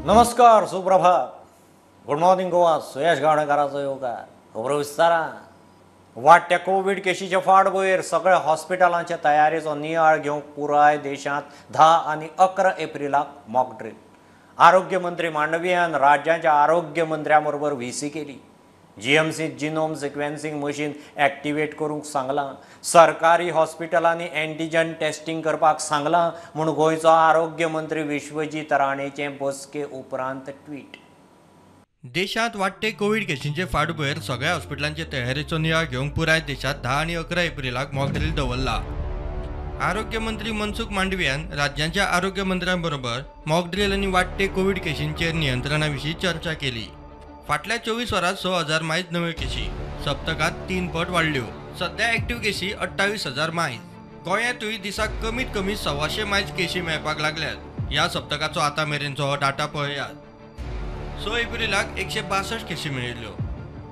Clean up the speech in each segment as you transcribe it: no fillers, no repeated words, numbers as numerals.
नमस्कार, सुप्रभात. Good morning Goa. Suyash गावडेकराचो येवकार. खबरो विस्तारान. वाडट्या कोविड केशीच्या फाटभुंयेर सगळ्या हॉस्पिटलांच्या तयारेचो नियाळ घेवंक पुराय देशांत 10 आनी 11 एप्रिलाक मॉक ड्रील. आरोग्य मंत्री मांडवियान राज्याच्या आरोग्य मंत्र्यां बरोबर व्हीसी केली. जीएमसीत जिनोम सिक्वेन्सिंग मशीन एक्टिवेट करूंक सांगलां. सरकारी हॉस्पिटलांनी एंटीजन टेस्टिंग करपाक सांगलां म्हूण गोंयचो आरोग्य मंत्री विश्वजीत राणेचें बसके उपरांत ट्वीट. देशांत वाडटे कोविड केशींचे फाटभुंयेर सगळ्या हॉस्पिटलांचे तयारेचो नियाळ घेवंक पुराय देशांत 10 आनी 11 एप्रिलाक मॉक ड्रील दवरला. आरोग्य मंत्री मनसुख मांडवियान राज्यांच्या आरोग्य मंत्र्यां बरोबर मॉक ड्रील आनी वाडटे कोविड केशींचेर नियंत्रणा विशीं चर्चा केली. फाटल्या 24 वरांत 6,000 मायज नव्यो केशी, सप्तकात 3 पट वाडल्यो. सध्या एक्टिव्ह केशी 28,000 मायज. गोंयांतूय दिसाक कमीत कमी 1,200 मायज केशी मेळपाक लागल्यात. ह्या सप्तकाचो आतां मेरेनचो हो डाटा पळयात. 6 एप्रिलाक 162 केशी मेळिल्ल्यो,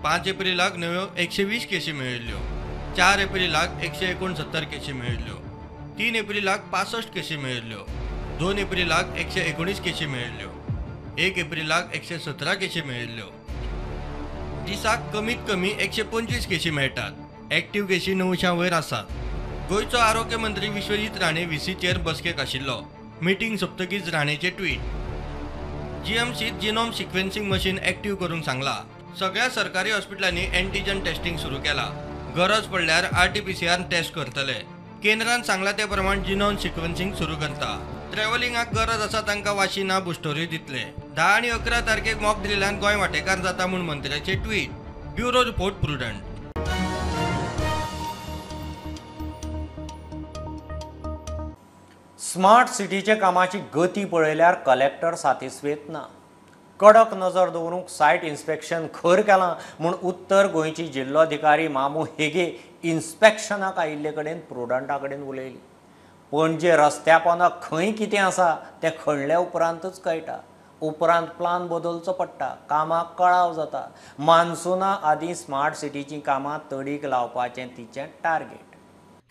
5 एप्रिलाक नव्यो 120 केशी मेळिल्ल्यो, 4 एप्रिलाक 169 केशी मेळिल्ल्यो, 3 एप्रिलाक 65 केशी मेळिल्ल्यो, 2 एप्रिलाक 119 केशी मेळिल्ल्यो, 1 एप्रिलाक 117 केशी मेळिल्ल्यो. दिसाक कमीत कमी 125 केशी मेळटात. एक्टिव्ह केशी 900 वयर आसात. गोंयचो आरोग्य मंत्री विश्वजीत राणे व्हीसीचेर बसकेक आशिल्लो. मिटींग सोंपतकीच राणेचे ट्वीट. जीएमसीत जिनोम सिक्वेन्सिंग मशीन एक्टिव्ह करूंक सांगला. सगळ्या सरकारी हॉस्पिटलांनी एंटीजन टेस्टिंग सुरू केला. गरज पडल्यार RT-PCR टेस्ट करतले. केंद्रान सांगला ते प्रमाण जिनोम सिक्वेन्सिंग सुरू करता. ट्रॅव्हलिंगाक गरज आसा तांकां वाशिना बुस्टरूय दितले. 10 आनी 11 तारखेक मॉक ड्रिलान गोंय वांटेकार जाता म्हूण मंत्र्याचे tweet. Bureau report Prudent. Smart सिटीचे कामाची गती पळयल्यार कलेक्टर सातिस्वेत ना. कडक नजर दवरूंक सायट इन्स्पेक्शन खर केलां म्हूण उत्तर गोंयची जिल्लोधिकारी मामू हेगे इन्स्पेक्शनाक आयिल्ले कडेन प्रुडंटा कडेन उलयली. पणजे रस्त्या पोंदा खंय कितें आसा तें खणल्या उपरांतच कळटा. उपरांत प्लान बदलचो पडटा. कामाक कळाव जाता. मान्सुना आदीं स्मार्ट सिटीचीं कामां तडीक लावपाचें तिचें टार्गेट.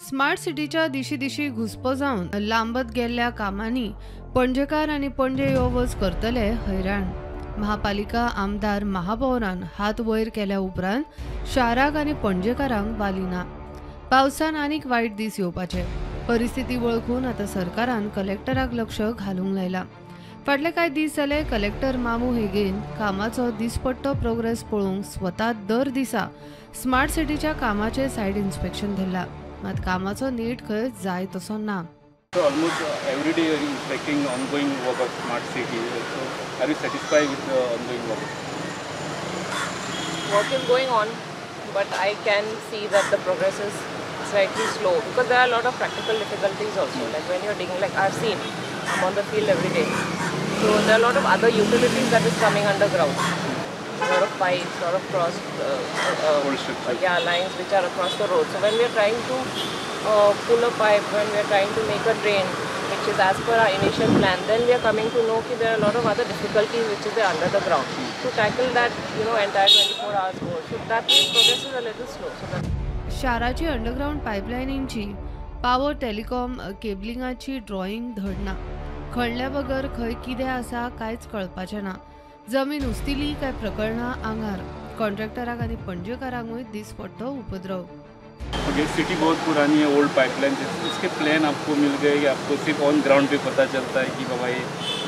स्मार्ट सिटीच्या दिशी घुस्पो जावन लांबत गेल्ल्या कामांनी पणजेकार आनी पणजे यो वच करतले हैराण. महापालिका आमदार महापौरान हात वयर केल्या उपरांत शाराक आनी पणजेकारांक वाली ना. पावसान आनीक वायट दीस येवपाचे. परिस्थिती वळखून आतां सरकारान कलेक्टराक लक्ष घालूंक लायला. फाटले कांय दीस जाले कलेक्टर मामू हेगेन कामाचो दिसपट्टो प्रोग्रेस पळोवंक स्वता दर दिसा स्मार्ट सिटीच्या कामाचे सायट इन्स्पेक्शन धरला. मात कामाचो नीट खंय जाय तसो ना. So almost every day you are inspecting ongoing work of smart city. So are you satisfied with the ongoing work? Work is going on, but I can see that the progress is slightly slow because there are a lot of practical difficulties also. Like when you're digging, like I've seen, I'm on the field every day. So there are a lot of other utilities that is coming underground. A lot of pipes, a lot of lines which are across the road. So when we are trying to pull a pipe, when we are trying to make a drain, which is as per our initial plan, then we are coming to know that there are a lot of other difficulties which is there under the ground. To tackle that, entire 24 hours more. So that means progress is a little slow. So that शाराची underground पायपलायनींची, power telecom केबलिंगाची drawing धडना. खणल्या बगर खंय कितें आसा कांयच कळपाचें ना. जमीन उस्तिली काय प्रकरणां आंगार. कॉन्ट्रॅक्टराक आनी पणजेकारांकूय दिसपट्टो उपद्रव. ओके, सिटी बहुत पुरानी है, ओल्ड पाइपलाइन है. इसके प्लान आपको मिल गए या आपको सिर्फ ऑन ग्राउंड पे पता चलता है कि बाबा ये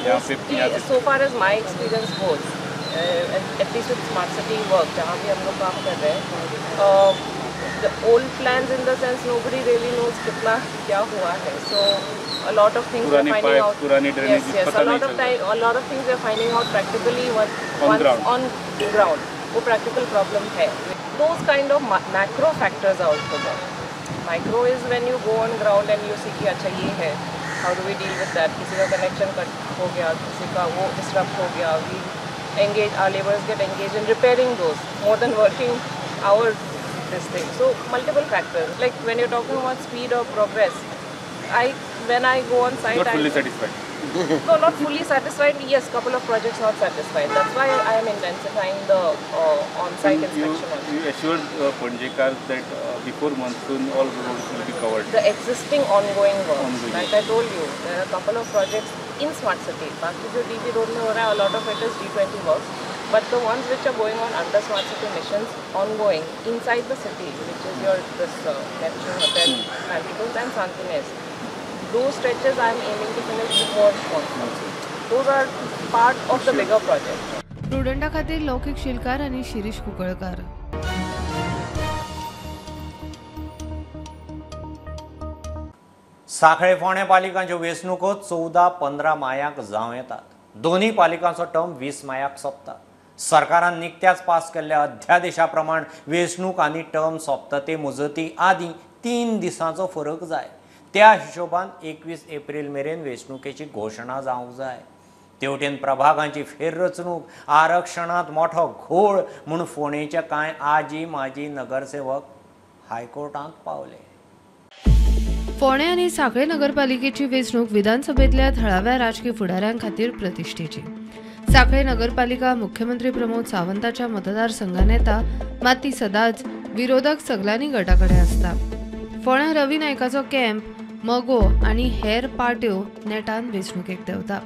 यहाँ पे? So far as my experience goes, at least with smart city work, जहाँ भी हम लोग काम कर रहे हैं, the old plans in the sense nobody really knows कितना क्या हुआ है. So a lot of things we're finding out. पुरानी drainage a lot of things we're finding out practically on ground. वो practical problem है. Those kind of macro factors are also there. Micro is when you go on ground and you see कि अच्छा ये है. How do we deal with that? किसी का connection cut हो गया, किसी का वो disrupt हो गया. We engage, our laborers get engaged in repairing those more than working hours. This thing. So multiple factors. Like when you're talking about speed or progress, when I go on site, not fully satisfied. No, not fully satisfied. Yes, couple of projects not satisfied. That's why I am intensifying the on-site inspection. You assured Pondjekar that before monsoon all roads will be covered. The existing ongoing work. Like I told you, there are a couple of projects in smart city. बाकी जो DB road में हो रहा है, a lot of it is G20 works. But the ones which are going on under smart city missions ongoing inside the city, which is your Neptune Hotel, Santikos and Santines, those stretches I am aiming to finish before monsoon. Those are part of the bigger project. प्रुडंटा खातीर लौकिक शिलकार आनी शिरीष कुंकळकार. सांखळे फोंडे पालिकांच्यो वेंचणुको 14-15 मायाक जावं येतात. दोन्ही पालिकांचो term 20 मायाक सोंपता. सरकारान निकत्याच pass केल्ल्या अध्यादेशा प्रमाण वेंचणूक आनी टर्म सोंपता ते मुजती आदीं 3 दिसांचो फरक जाय. त्या हिशोबान 21 एप्रील मेरेन वेंचणुकेची घोशणा जावंक जाय. तेवटेन प्रभागांची फेररचणूक आरक्षणांत मोठो घोळ म्हूण फोंडेचे कांय आजी माजी नगरसेवक हायकोर्टांत पावले. फोंडे आनी सांखळे नगरपालिकेची वेंचणूक विधानसभेतल्या थळाव्या राजकीय फुडाऱ्यां खातीर प्रतिश्ठेची. सांखळे नगरपालिका मुख्यमंत्री प्रमोद सावंताच्या मतदारसंघात येता, मात ती सदांच विरोधक सगल्यांनी गटाकडे आसता. फोंड्या रवी नायकाचो कॅम्प, मगो आनी हेर पार्ट्यो नेटान वेंचणुकेक देंवता.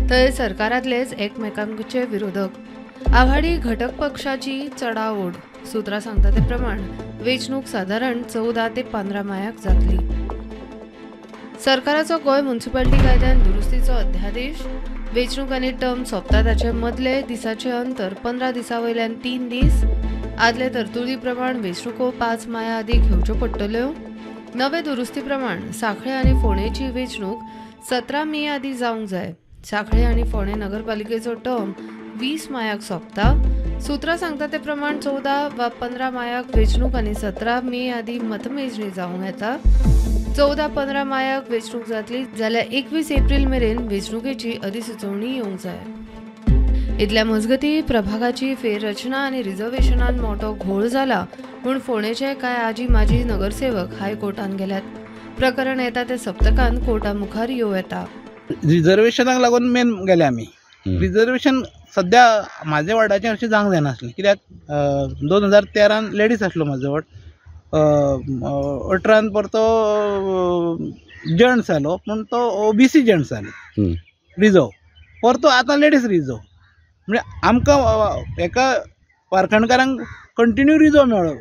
थंय सरकारांतलेच एकमेकांचे विरोधक. आघाडी घटक पक्षाची चडाओड. सुत्रां सांगता ते प्रमाण वेंचणूक सादारण 14 ते 15 मायाक जातली. सरकाराचो गोंय म्युनिसिपालिटी कायद्यान दुरुस्तीचो अध्यादेश, वेंचणूक आनी टर्म सोंपता ताचे मदले दिसाचे अंतर 15 दिसां वयल्यान 3 दीस. आदले तरतुदी प्रमाण वेंचणुको 5 माया आदी घेवच्यो पडटल्यो. नवे दुरुस्ती प्रमाण सांखळे आनी फोंडेची वेंचणूक 17 मे आदी जावंक जाय. सांखळे आनी फोंडे नगरपालिकेचो टर्म 20 मायाक सोंपता. सुत्रां सांगता ते प्रमाण 14 वा 15 मायाक वेंचणूक आनी 17 मे आदी मतमेजणी जावंक येता. 14-15 मायाक वेंचणूक जातली जाल्यार 21 एप्रील मेरेन वेंचणुकेची अधिसुचोवणी येवंक जाय. इतल्या मजगती प्रभागाची फेररचना आनी रिझर्वेशनांत मोठो घोळ जाला म्हूण फोंडेचे कांय आजी माजी नगरसेवक हायकोर्टांत गेल्यात. प्रकरण येता ते सप्तकांत कोर्टा मुखार येवं येता. रिझर्वेशनाक लागून मेन गेले आमी. रिझर्वेशन सध्या म्हाज्या वॉर्डाचें अशें जावंक जायनासलें, कित्याक 2013 लेडीज आसलो म्हाजो वॉर्ड, 18 परतो जेंट्स जालो, पूण तो OBC जेंट्स जालो रिझर्व, परतो आतां लेडीज रिझर्व. म्हणजे आमकां एका वारखणकारांक कंटिन्यू रिझर्व मेळ्ळो.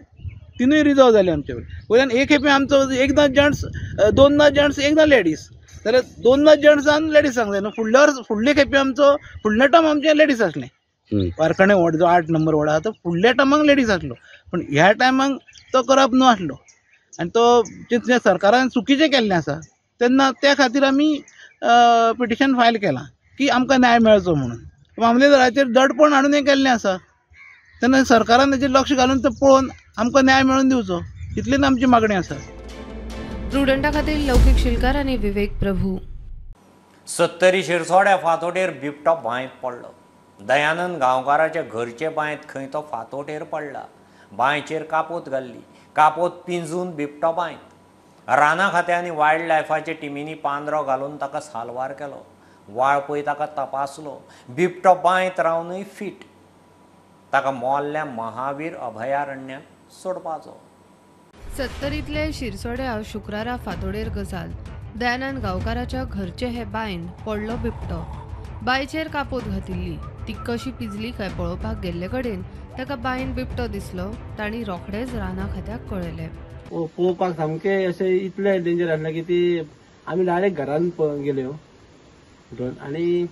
तिनूय रिझर्व जाले आमचे वयल्यान. एक खेपे आमचो एकदां जेंट्स, 2 जेंट्स, एकदां लेडीज, जाल्यार 2 जेंट्सांक लेडीज सांगले न्हू. फुडले खेपे आमचो फुडले टर्म आमचें लेडीज आसलें. वारखणे वॉर्ड जो 8 नंबर वॉर्ड आसा तो फुडल्या टर्माक लेडीज आसलो, पूण ह्या टायमाक तो करप न्हू आसलो. आनी तो सरकारान चुकीचें केल्लें आसा, तेन्ना त्या खातीर आमी पिटिशन फायल केलां की आमकां न्याय मेळचो म्हणून. मामलेदाराचेर दडपण हाडून हें केल्लें आसा, तेन्ना सरकारान हेजेर लक्ष घालून तें पळोवन आमकां न्याय मेळून दिवचो, इतलीच आमची मागणी आसा. प्रुडंटा खातीर लौकिक शिलकार आनी विवेक प्रभू. 70 शिरसोड्या फातोडेर बिबटो बांयत पडलो. दयानंद गांवकाराच्या घरचे बांयत खंय तो फातोडेर पडला. बांयचेर कापोत घाल्ली. कापोत पिंजून बिबटो बांयत. राना खात्यान आनी वायल्ड लायफाचे टिमींनी पांदरो घालून ताका साल्वार केलो. वाळपय ताका तपासलो. बिबटो बांयत रावनय फीट. ताका मोल्ल्या महावीर अभयारण्यात सोडपाचो. 70 शिरसोड्या शुक्रारा फातोडेर गजाल. दयानंद गांवकाराच्या घरचे हे बांयन पडलो बिबटो. बांयचेर कापोत घातिल्ली. ती कशी पिजली काय पळोवपाक गेल्ले कडेन ताका बांयन बिबटो दिसलो. तांणी रोखडेच राना खात्याक कळयलें. पळोवपाक सामकें अशें इतलें डेंजर आसलें की ती आमी डायरेक्ट घरान गेल्यो आनी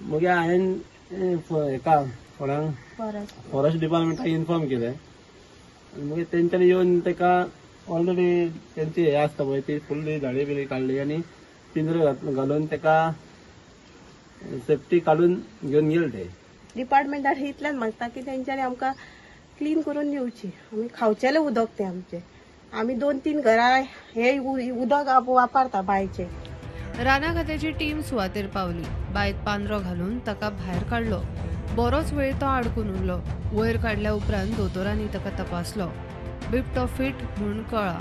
मागीर हांवें हेका फॉरेस्ट डिपार्टमेंटाक इन्फॉर्म केलें. मागीर तेंच्यांनी येवन ताका ऑलरेडी तेंची हे आसता पळय ती फुल्ली झाडी बिडी काडली आनी पिंजरो घालून ताका सेफ्टी काडून घेवन गेले. ते डिपार्टमेंटार इतल्यान मागता की तेंच्यांनी आमकां क्लीन करून दिवची. आमी खावचेलें उदक तें आमचें. आमी 2-3 घरां हे उदक वापरता बांयचें. राना खात्याची टीम सुवातेर पावली. बांयत पांदरो घालून ताका भायर काडलो. बरोच वेळ तो आडकून उरलो. वयर काडल्या उपरांत दोतोरांनी ताका तपासलो. बिबटो फीट म्हूण कळ्ळा.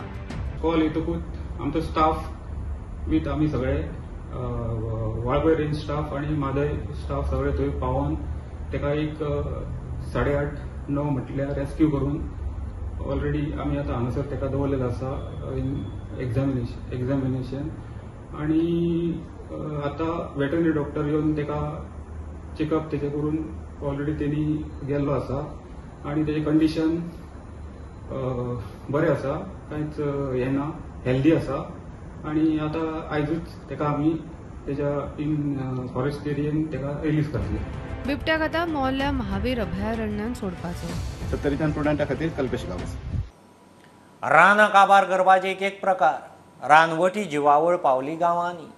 कॉल येतकूच आमचो स्टाफ विथ आमी सगळे वाळपय रेंज स्टाफ आनी मादय स्टाफ सगळे थंय पावोन ताका एक 8:30-9 म्हटल्यार रेस्क्यू करून ऑलरेडी आमी आतां हांगासर ताका दवरलेलो आसा इन एक्झामिनेशन. आनी आता वेटरनरी डॉक्टर येवन तेका चेकअप तेचे करून ऑलरेडी तेणी गेल्लो आसा आणि तेजे कंडिशन बरें आसा, कांयच हें ना, हेल्दी आसा आणि आता आयजूच तेका आमी तेच्या इन फॉरेस्ट एरियेन तेका रिलीज करतले. बिबट्याक आतां मोहल्ल्या महावीर अभयारण्यान सोडपाचो. 70 स्टुडंटा खातीर कल्पेश गांवस. रानां काबार करपाचे एक प्रकार. रानवटी जिवावळ पावली गांवांनी.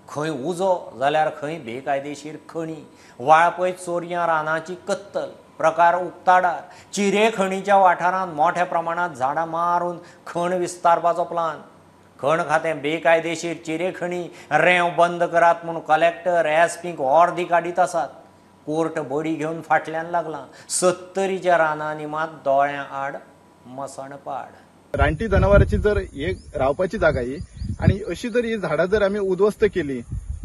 खंय उजो जाल्यार खंय बेकायदेशीर खणी, वाळपय चोरयां रानाची कत्तल, प्रकार उक्ताडार. चिरे खणीच्या वाठारांत मोठ्या प्रमाणात झाडां मारून खण विस्तारपाचो प्लान. खण खातें बेकायदेशीर चिरे खणी रेंव बंद करात म्हूण कलेक्टर एसपीक ऑर्दी काडीत आसात. कोर्ट बडी घेवन फाटल्यान लागला. 70च्या रानांनी मात दोळ्यां आड मसणपाड. रानटी जनावरांची जर एक रावपाची जागा ही आणि अशी जर ही झाडां जर आमी उद्ध्वस्त केली,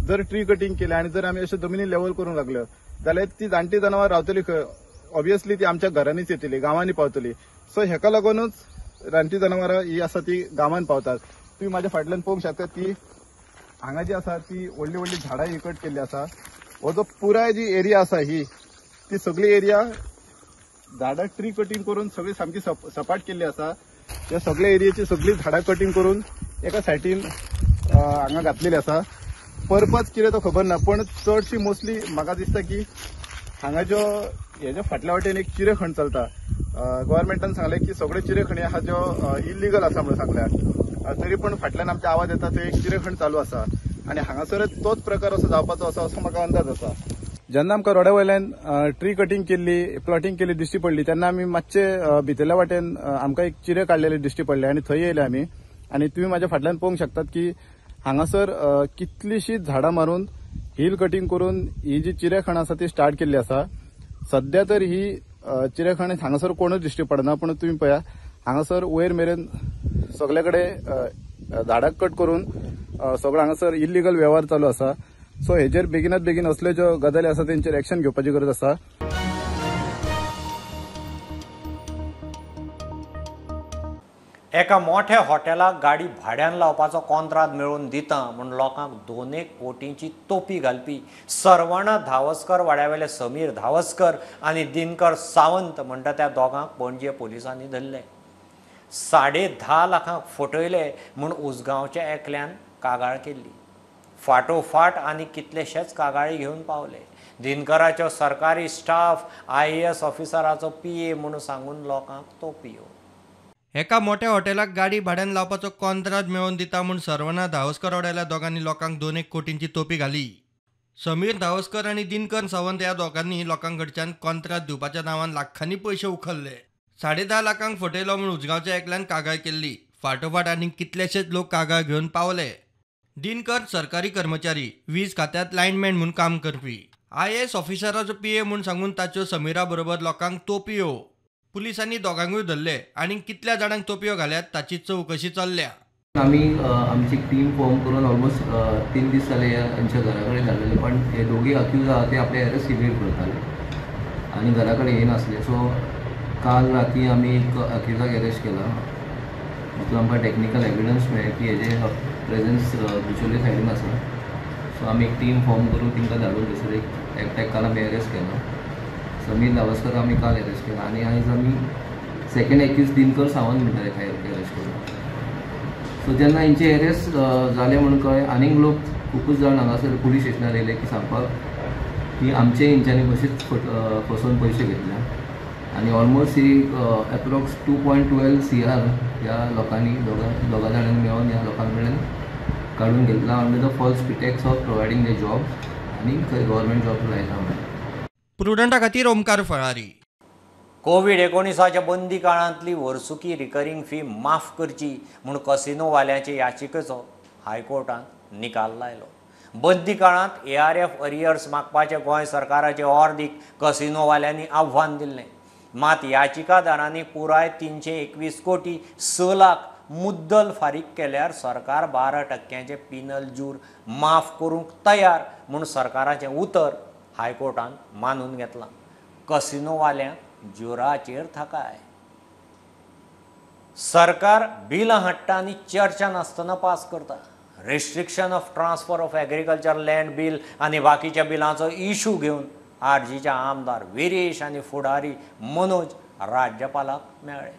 जर ट्री कटिंग केलें आणि जर आमी अशें जमिनी लेवल करूंक लागल्यो जाल्यार ती जाणटी जनावर रावतली खंय? ऑब्वियसली ती आमच्या घरांनीच येतली, गांवांनी पावतली. सो हेका लागूनच रानटी जनावरां ही आसा ती गांवांत पावतात. तुम्ही माझ्या फाटल्यान पळोवंक शकता की हांगा जी आसा ती व्हडली व्हडली झाडां ही कट केल्ली आसा. हो जो पुराय जी एरिया आसा ही ती सगळी एरिया झाडां ट्री कटिंग करून सगळी सामकी सपाट केल्ली आसा. या सगळ्या एरियाची सगळी झाडां कटिंग करून एका सायडीन हांगा घातलेली आसा. पर्पज कितें तो खबर ना, पण चडशी मोस्टली म्हाका दिसता की हांगा ज्यो हेज्या फाटल्या वाटेन एक चिरे खण चलता. गव्हर्मेंटान सांगलें की सगळे चिरे खणी आहा ज्यो इल्लिगल आसा म्हणून सांगल्यात. तरी पण फाटल्यान आमचे आवाज येता तो एक चिरेखण चालू आसा आणि हांगासरच तोच प्रकार असो जावपाचो आसा असो म्हाका अंदाज आसा. जेन्ना आमकां रोड्या वयल्यान ट्री कटिंग केल्ली, प्लॉटिंग केल्ली दिश्टी पडली तेन्ना आमी मातशे भितरल्या वाटेन आमकां एक चिरे काडलेले दिश्टी पडले आणि थंय येयले आमी. आणि तुम्ही माझ्या फाटल्यान पळोवंक शकतात की हांगासर कितलीशीच झाडां मारून हिल कटिंग करून ही जी चिरेखण आसा ती स्टार्ट केल्ली आसा. सध्या तर ही चिरेखण हांगासर कोणूच दिश्टी पडना, पण तुम्ही पळया हांगासर वयर मेरेन सगळे कडेन झाडां कट करून सगळो हांगासर इल्लिगल वेव्हार चालू आसा. सो हेजेर बेगिनात बेगीन असल्यो ज्यो गजाली आसा तेंचेर एक्शन घेवपाची गरज आसा. एका मोठ्या हॉटेलाक गाडी भाड्यान लावपाचो कॉन्ट्राक्ट मेळून दिता म्हूण लोकांक 2 कोटींची तोपी घालपी सर्वण धावस्कर वाड्यावेले समीर धावस्कर आनी दिनकर सावंत म्हणटा त्या दोगांक पणजे पोलिसांनी धरले. 10.5 लाखांक फटयले म्हूण उसगांवच्या एकल्यान कागाळ केल्ली. फाटोफाट आनी कितलेशेच कागाळी घेवन पावले. दिनकराचो सरकारी स्टाफ IAS ऑफिसराचो PA म्हूण सांगून लोकांक तोपयो. एका मोठ्या हॉटेलाक गाडी भाड्यान लावपाचो कॉन्ट्राक्ट मेळोवन दिता म्हूण सर्वना धावस्कर वाड्याल्या दोगांनी लोकांक 2 कोटींची तोपी घाली. समीर धावस्कर आनी दिनकर सावंत ह्या दोगांनी लोकांकडच्यान कॉन्ट्राक्ट दिवपाच्या नांवान लाखांनी पयशे उखल्ले. 10.5 लाखांक फटयलो म्हूण उजगांवच्या एकल्यान कागाळ केल्ली. फाटोफाट आनी कितलेशेच लोक कागाळ घेवन पावले. दिनकर सरकारी कर्मचारी, वीज खात्यांत लायनमॅन म्हूण काम करपी. IAS ऑफिसराचो PA म्हूण सांगून ताच्यो समीरा बरोबर लोकांक तोपयो. पुलिसांनी दोगांकूय धरले आणि कितल्या जाणांक तोपयो घाल्यात ताची चौकशी चल्ल्या. आम्ही आमची टीम फॉर्म करून ऑलमोस्ट 3 दीस जाले यांच्या घराकडे धाडलेले, पण हे दोघे अक्यूज आहात ते आपले अरेस्ट इवेट करताले आणि घराकडे येनासले. सो काल राती आम्ही एक अक्यूजाक अरेस्ट केला. मतलब आमकां टेक्निकल एविडन्स मेळ्ळे की हेजे प्रेझेन्स बिचोले सायडीन आसा. सो आमी एक टीम फॉर्म करून तांकां धाडून थंयसर एकट्याक काल आमी अरेस्ट केला. समीर धावस्कर आमी काल अरेस्ट केला आणि आयज आमी सेकंड एक्यूज दिनकर सावंत म्हणटा ताका अरेस्ट केला. सो जेन्ना हेंचे अरेस्ट जाले म्हणून कळ्ळें आनीक लोक खूबच जाण हांगासर पुलीस स्टेशनार येयले की सांगपाक की आमचे हेंच्यांनी कशीच फसोवन पयशे घेतल्या आणि ऑलमोस्ट ही एप्रॉक्स 2.12 CR ह्या लोकांनी दोगा जाणांनी मेळून ह्या लोकां कडल्यान काडून घेतला under the false pretext of providing the job आनी खंय गव्हर्मेंट जॉब लायता म्हणून. प्रुडंटा खातीर ओमकार फळारी. कोविड-19च्या बंदी काळांतली वर्सुकी रिकरिंग फी माफ करची म्हूण कसिनोवाल्यांचे याचिकेचो हायकोर्टान निकाल लायलो. बंदी काळांत ARF अरियर्स मागपाचे गोंय सरकाराचे ऑर्दीक कसिनोवाल्यांनी आव्हान दिल्लें. मात याचिकादारांनी पुराय 321 कोटी 6 लाख मुद्दल फारीक केल्यार सरकार 12% पिनल जूर माफ करूंक तयार म्हूण सरकाराचें उतर हायकोर्टान मानून घेतलां. कसिनोवाल्यांक जोराचेर थाकाय. सरकार बिलां हाडटा आनी चर्चा नासतना पास करता. Restriction of transfer of agriculture land bill आनी बाकीच्या बिलांचो इशू घेवन आरजीच्या आमदार विरेश आनी फुडारी मनोज राज्यपालाक मेळ्ळे.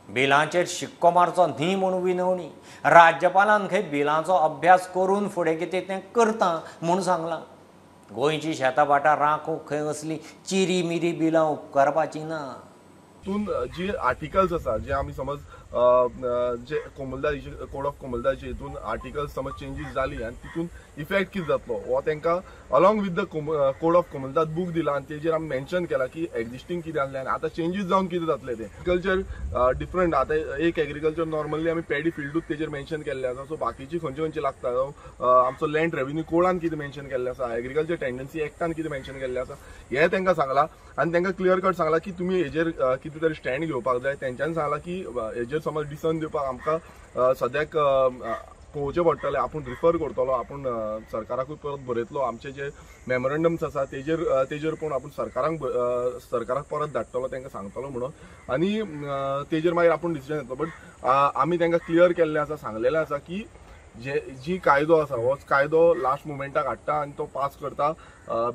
बिलांचेर शिक्को मारचो न्ही म्हूण विनवणी. राज्यपालान खंय बिलांचो अभ्यास करून फुडें कितें तें करता म्हूण सांगलां. गोंयची शेतां बाटां राखूंक खंय असली चिरी मिरी बिलां उपकारपाची ना. तितून जी आर्टिकल्स आसा जे आमी समज जे कोमुलदारीचे कोड ऑफ कोमुलदारीचे हितून आर्टिकल्स समज चेंजीस जाली आनी तितून इफेक्ट कितें जातलो हो तांकां along with the code of कोमुलदार बूक दिला आनी तेजेर आमी मेन्शन केला की एक्झिस्टिंग कितें आसलें आनी आतां चेंजीस जावन कितें जातलें तें. एग्रीकल्चर डिफरंट आतां एक एग्रीकल्चर नॉर्मली आमी पॅडी फिल्डूच तेजेर मेन्शन केल्लें आसा. सो बाकीची खंयचे लागता आमचो लँड रेव्हेन्यू कोडान कितें मेन्शन केल्लें आसा, एग्रीकल्चर टेंडन्सी एक्टान कितें मेन्शन केल्लें आसा हें तांकां सांगलां आनी तांकां क्लियर कट सांगलां की तुमी हेजेर कितें तरी स्टँड घेवपाक जाय. तेंच्यांनी सांगलां की हेजेर समज डिसिजन दिवपाक आमकां सद्याक पळोवचें पडटलें. आपूण रिफर करतलो, आपूण सरकाराकूय परत बरयतलो आमचे जे मेमोरेंडम्स आसा तेजेर पूण आपूण सरकाराक परत धाडटलो, तांकां सांगतलो म्हणून आनी तेजेर मागीर आपूण डिसिजन येतलो. बट आमी तांकां क्लियर केल्लें आसा, सांगलेलें आसा की जी कायदो आसा हो कायदो लास्ट मुमेंटाक हाडटा आनी तो पास करता,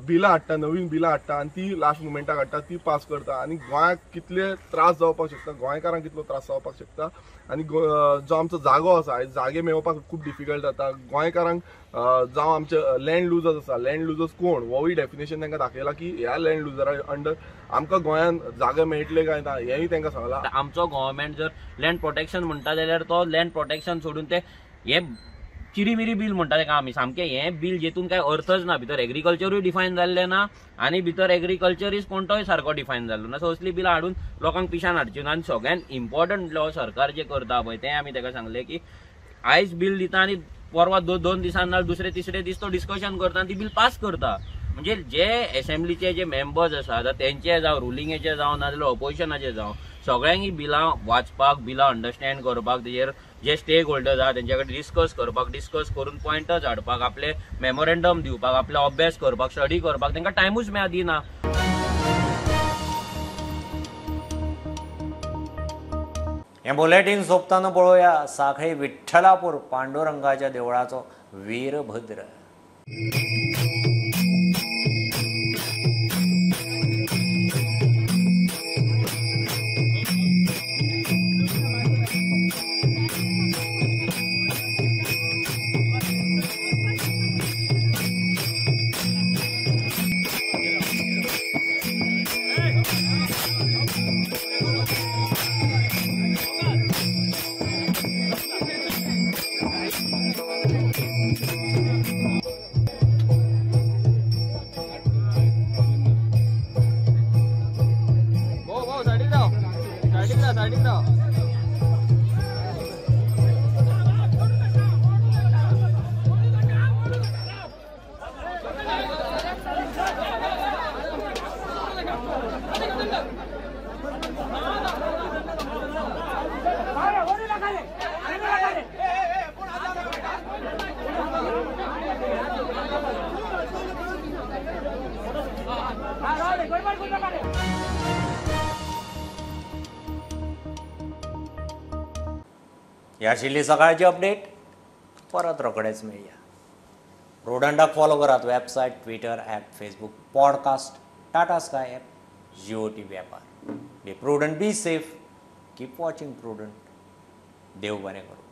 बिलां हाडटा, नवीन बिलां हाडटा आनी ती लास्ट मुमेंटाक हाडटा, ती पास करता आनी गोंयाक कितले त्रास जावपाक शकता, गोंयकारांक कितलो त्रास जावपाक शकता आनी जो आमचो जागो आसा आयज जागे मेळोवपाक खूब डिफिकल्ट जाता. गोंयकारांक जावं आमचे लँड लुजर्स आसा, लँड लुजर्स कोण होवूय डेफिनेशन तांकां दाखयलां की ह्या लँड लुजरा अंडर आमकां गोंयांत जागे मेळटले काय ना हेंय तांकां सांगलां. आमचो गव्हर्मेंट जर लँड प्रोटेक्शन म्हणटा जाल्यार तो लँड प्रोटेक्शन सोडून ते हे चिरीमिरी बिल म्हणटा तेका आमी सामकें हें बिल जेतून काय अर्थच ना. भितर एग्रीकल्चरूय डिफायन जाल्लें ना आनी भितर एग्रीकल्चरीस्ट कोणतोय सारको डिफायन जाल्लो ना. सो असली बिलां हाडून लोकांक पिशान हाडची ना. आनी सगळ्यान इम्पॉर्टंट लो सरकार जे करता पळय तें आमी ताका सांगलें की आयज बिल दिता आनी परवा 2 दिसान ना दुसरे तिसरे दीस तो डिस्कशन करता आनी ती बिल पास करता. म्हणजे जे असेंब्लीचे जे मेंबर्स आसा तेंचे जावं रुलिंगेचे जावं ना जाल्यार ऑपोजिशनाचे जावं सगळ्यांक ही बिलां वाचपाक, बिलां अंडरस्टँड करपाक, तेजेर जे स्टेक होल्डर्स आहा तेंच्या कडेन डिस्कस करून पॉयंटर्स हाडपाक, आपले मेमोरेंडम दिवपाक, आपले अभ्यास करपाक, स्टडी करपाक तांकां टायमूच मेळा दिना. हें बुलेटीन सोंपतना पळोवया सांखळी विठ्ठलापूर पांडुरंगाच्या देवळाचो वीरभद्र. ही आशिल्ली सकाळची अपडेट. परत रोखडेच मेळया. प्रुडंटाक फॉलो करात. Website, Twitter, app, Facebook, podcast, Tata Sky app, Jio TV ॲपार. Be Prudent, be safe, keep watching Prudent. देव बरें करूं.